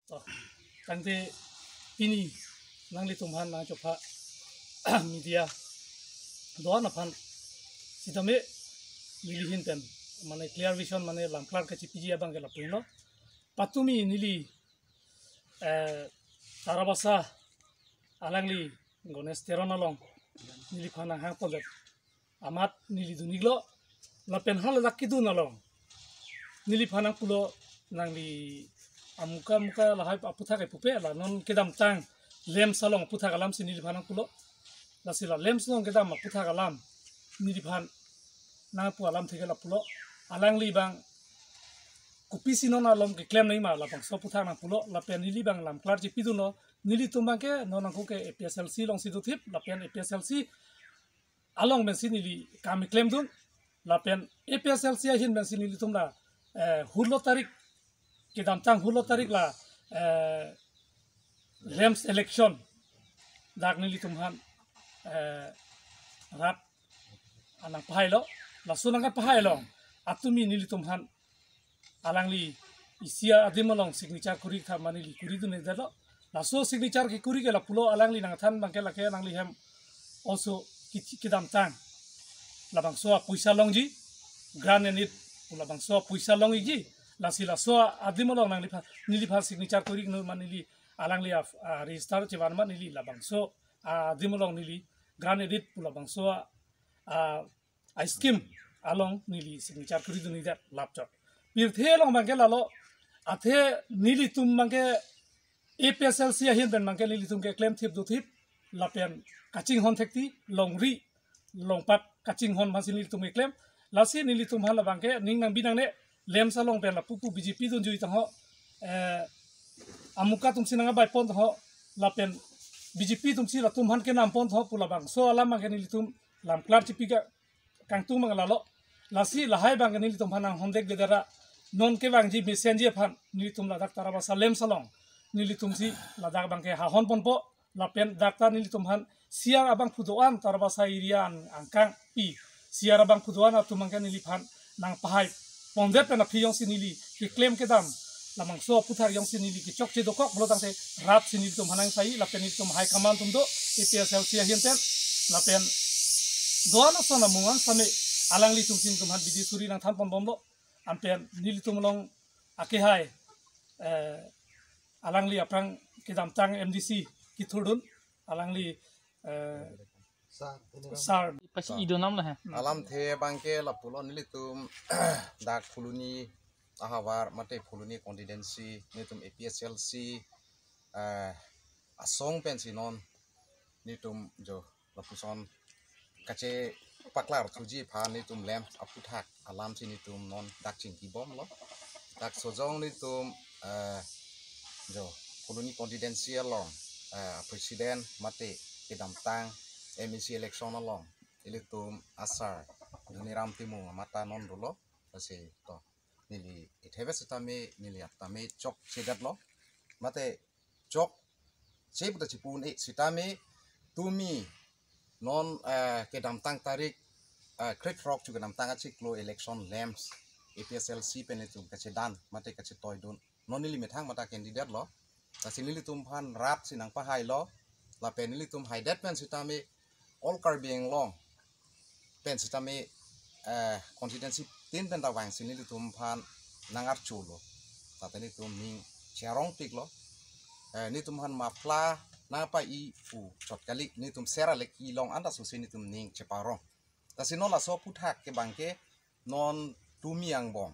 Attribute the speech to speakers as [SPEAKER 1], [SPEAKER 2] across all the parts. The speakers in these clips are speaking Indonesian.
[SPEAKER 1] to kante ini nang li tumhan nang chopa media doan aphan sidame lilihin pen mane clear vision mane lamklar ka chipiji abang ke lapino patumi nili tarabasa alangli gones teronalong nili phana hang polet amat nili duniglo lapen hal lakidu nalong nili phana pulo nangli amuka muka lahai aputha ke pupe la non kedam tang lem salong putha kalam si nili phana pulo la sila lem salong kedam aputha kalam nili phan na pu alam theke la pulo alangli bang kupi sino na lom ke claim nei ma la bang so putha na pulo la pen nili bang lam klar ji piduno nili tumbang ke non angko ke APSLC long si du thip la pen APSLC along ben si nili kam claim dun la pen APSLC hin ben si nili tumla hulo tarik ke dam tang hulo tarik la lems election dak nili tumhan rat anang pahai lo la sunang ka pahai lo atumi nili tumhan alangli isia adimolong signature kuri tha manili kuri du ne dalo la so signature ki kuri ke la pulo alangli nang than bangke la ke nangli hem also kidam tang la bang so puisa longji granenit la bang so puisa longi ji la sila so adimolong nang lipa nili pha signature kuri no manili alangli register chewan manili la bang so adimolong nili granenit pula bang so ice cream along nili signature kuri du ni that laptop bir the long bangke la lo athe nili tum bangke APSLC hin ben bangke nili tum ke claim thip du thip la pen kaching hon thekti longri longpat kaching hon masin nili tum ke claim la si nili tum hala bangke ning nang binang ne lem sa long pen la pupu BJP dun jui tang ho amuka tum sinanga bai pon ho la pen BJP tum si la tum han ke nam pon ho pula bang so alam bangke nili tum lam klar chipiga kang tum mang la lo la si la hai bangke nili tum hanang hondek gedara non ke bang ji messenger phan nili tum la dak taraba salem salong nili tum si la dak bangke ha hon pon po la pen daktar nili tum han siang abang pudoan taraba sa irian angkang pi siara bang pudoan atu mangke nili phan nang pahai pondep na phiyong si nili ki claim ke dam la mang so puthar yong si nili ki chok che dokok blo tang se rat si nili tum hanang sai la pen nili tum hai kaman tum do APSL sia hian pen la pen doana sona mungan same alangli tum sin tum han bidi suri nang than pon bomlo ampen nili tum long ake hai alangli aprang kedam tang MDC ki thudun alangli sar
[SPEAKER 2] pasti idonam lah
[SPEAKER 3] alam the bangke la pulo nili tum dak fuluni ahawar mate fuluni constituency nitum APSLC asong pensinon nitum jo lapuson kache paklar tuji pha nitum lem aputhak alam si nitum non dak chingki bom lo dak sojong nitum jo fuluni constituency along president mate kedam tang MEC election along ilitum asar duniram timu mata non dulu pasti to nili ithebe sitame nili atame chok sedat lo mate chok sebuta cipun sitame tumi non kedam tang tarik creek rock juga kedam tang acik lo election lamps APSLC penitum kacedan mate kacetoy don non nili methang mata candidate lo kasi nili tumpan rat sinang pahai lo la penili tum haidat pen sitame all car being long pen sitame constituency tin pen tawang sini tum pan nangar chulo tatani tum ning charong pik lo ni tum han mapla na pa I fu chot kali ni tum sera lek I long anda so sini tum ning cheparong tasino la so puthak ke bangke non tumiang bong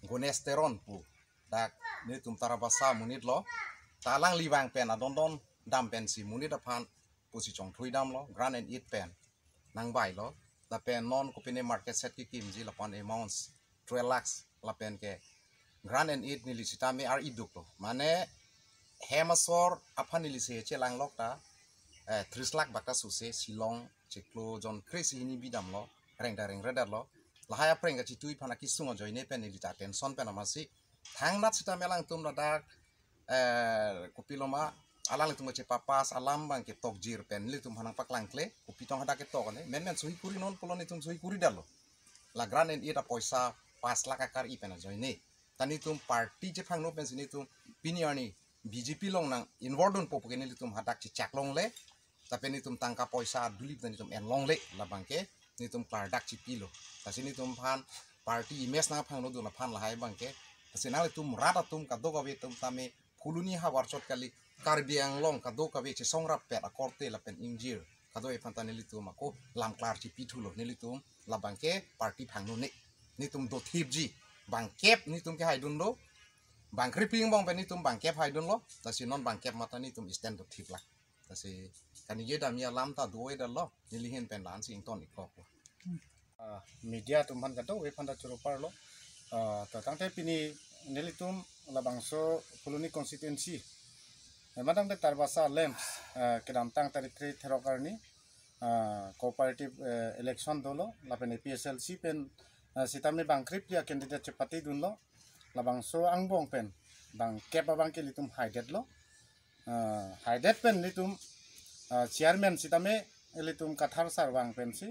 [SPEAKER 3] gonesteron pu dak ni tum tarabasa munit lo talang liwang pen adon dam pen si munit apan pusi chong thui dam lo grand and eat pen nang bai lo la pen non ko pine market set ki kim ji la pan amounts 12 lakhs la pen ke grand and eat ni lisita me ar iduk lo mane hemasor apan ni lise che lang lok ta 30 lakh bakta suse silong cheklo jon krisi ni bidam lo reng da reng redar lo la haya preng ga chi tui phana ki sungo joine pen ni ta tension pen amasi thang nat sita melang tum la dak kopiloma alang tum che papas alam bang ke tokjir pen li tum hanang paklang kle kupitong hada ke tok ne men suhi kuri non polon tum suhi kuri dalo la gran en ira poisa 5 lakh akar I pen joine tani tum party je phang no pen sini tum piniani BJP long nang involved popo kene litum hadak cicak long le tapi nitum tangka poisa dulip dan nitum en long le labangke nitum klardak cipilo tasi nitum pan party image na phang no duna phan lahai bangke tasi na litum rata tum kado kabe tum tame fuluni ha warchot kali karbiang long kado kabe che songrap pet akorte lapen injir kado e pantane litum ako lam klar cipitulo nilitum labangke party phang no ne nitum do thipji bangkep nitum ke haidun do bang kriping bang penitum bangkep haidun lo tasi non bangkep mata nitum stand do thip la tasi kan ye dam ya lam ta do da lo nilihin pen lan sing ton ikok
[SPEAKER 2] media tumhan kato we phanda churopar lo ta tangte pini nelitum labangso Puluni constituency madang de tarbasa lamps kedam tang tarik 3 therokarni cooperative election dolo lapen PSLC pen sitame bangkrip ya candidate cepati dunlo labangso angbong pen bang kepa bang ke litum haidet lo haidet pen litum chairman sitame litum kathar sar bang pen si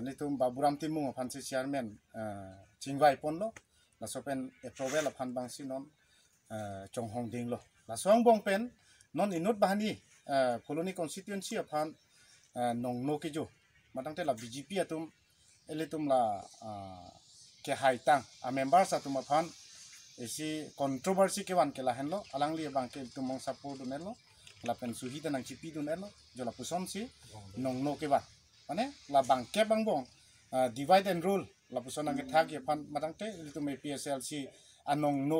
[SPEAKER 2] nitum baburam timung phansi chairman chingwai pon lo laso pen approval phan bang si non chonghong ding lo laso angbong pen non inut bahani Puluni constituency phan nong no ke jo madang te la BJP atum elitum la ke haitang a members atum phan isi controversy ke wan ke la hen lo alang li bang ke tumong support dun lo la pen suhi dan chipi dun lo jo la puson si nong no ke ba mane la bang ke bang bong divide and rule la puson ang thag ye phan madang te elitum PSLC anong no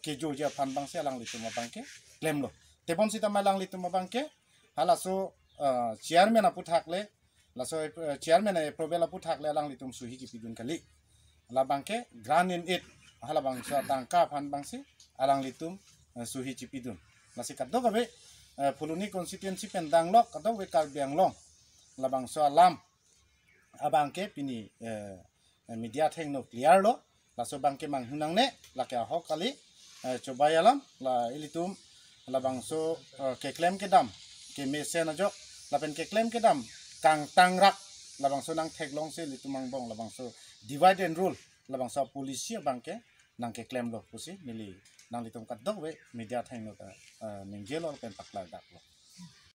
[SPEAKER 2] ke jo ja phan bang se alang li tum bang ke claim lo tebon si tamalang li tum bang ke hala so chairman apu thakle laso chairman e probela pu thakle alang litum suhi ki pidun kali la bangke grand in it hala bangsa tangka phan bangsi alang litum suhi chipidun lasi kaddo gabe Puluni constituency pendang lok kaddo we kal biang long la bangsa alam abangke pini media thengno clear lo laso bangke manghunang ne la ka ho kali cobayalam la ilitum la bangso ke claim ke dam ke mesen ajo lapen ke claim ke dam kang tangrak labang so nang theklong se litumang bong labang so divide and rule labang so polisi bangke nang ke claim lo pusi mili nang litum kat dog we media thang no ta ningjelo pen pakla dak lo